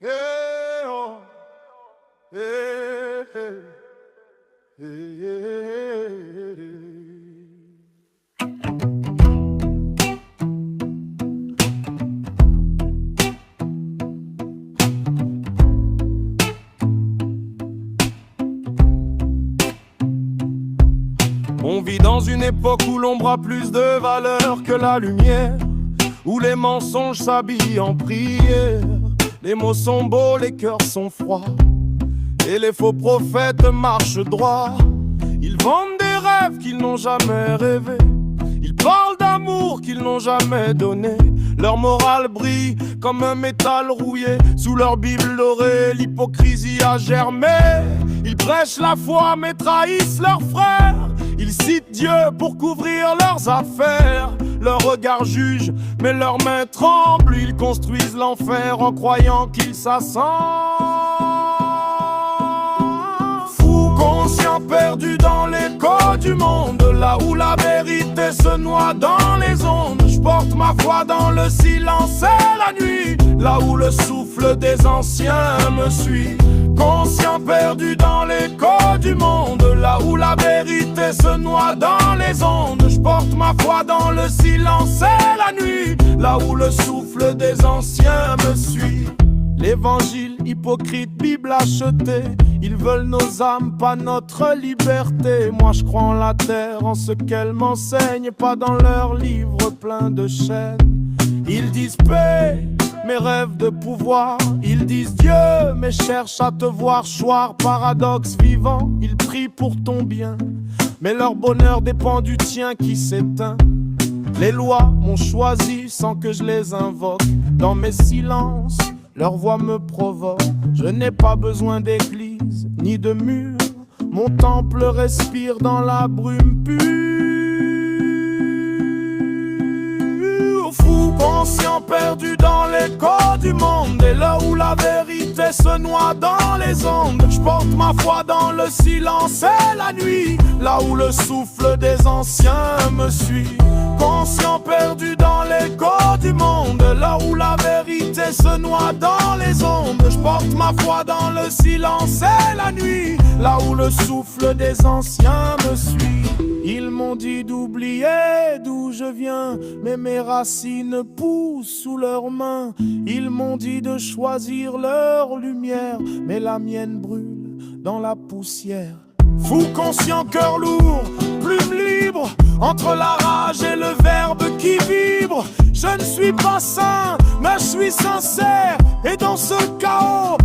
Yeah, oh, yeah, yeah, yeah. On vit dans une époque où l'ombre a plus de valeur que la lumière, où les mensonges s'habillent en prière. Les mots sont beaux, les cœurs sont froids, et les faux prophètes marchent droit. Ils vendent des rêves qu'ils n'ont jamais rêvés, ils parlent d'amour qu'ils n'ont jamais donné. Leur morale brille comme un métal rouillé, sous leur Bible dorée, l'hypocrisie a germé. Ils prêchent la foi mais trahissent leurs frères, ils citent Dieu pour couvrir leurs affaires. Leur regard juge, mais leurs mains tremblent. Ils construisent l'enfer en croyant qu'ils s'assemblent. Fous conscients perdus dans l'écho du monde, là où la vérité se noie dans les ondes. Je porte ma foi dans le silence et la nuit, là où le souffle des anciens me suit. Conscient perdu dans l'écho du monde, là où la vérité se noie dans les ondes. Je porte ma foi dans le silence et la nuit, là où le souffle des anciens me suit. L'évangile hypocrite, Bible achetée, ils veulent nos âmes, pas notre liberté. Moi je crois en la terre, en ce qu'elle m'enseigne, pas dans leurs livres pleins de chaînes. Ils disent paix, mes rêves de pouvoir, ils disent Dieu, mais cherchent à te voir choir. Paradoxe vivant, ils prient pour ton bien, mais leur bonheur dépend du tien qui s'éteint. Les lois m'ont choisi sans que je les invoque, dans mes silences, leur voix me provoque. Je n'ai pas besoin d'église, ni de mur, mon temple respire dans la brume pure. Fou conscient perdu dans l'écho du monde, et là où la vérité se noie dans les ondes. Je porte ma foi dans le silence et la nuit, là où le souffle des anciens me suit. Conscient perdu dans l'écho du monde, là où la vérité se noie dans les ondes. Je porte ma foi dans le silence et la nuit, là où le souffle des anciens me suit. Ils m'ont dit d'oublier d'où je viens, mais mes racines poussent sous leurs mains. Ils m'ont dit de choisir leur lumière, mais la mienne brûle dans la poussière. Fou conscient, cœur lourd, plume libre, entre la rage et le verbe qui vibre. Je ne suis pas saint, mais je suis sincère, et dans ce chaos,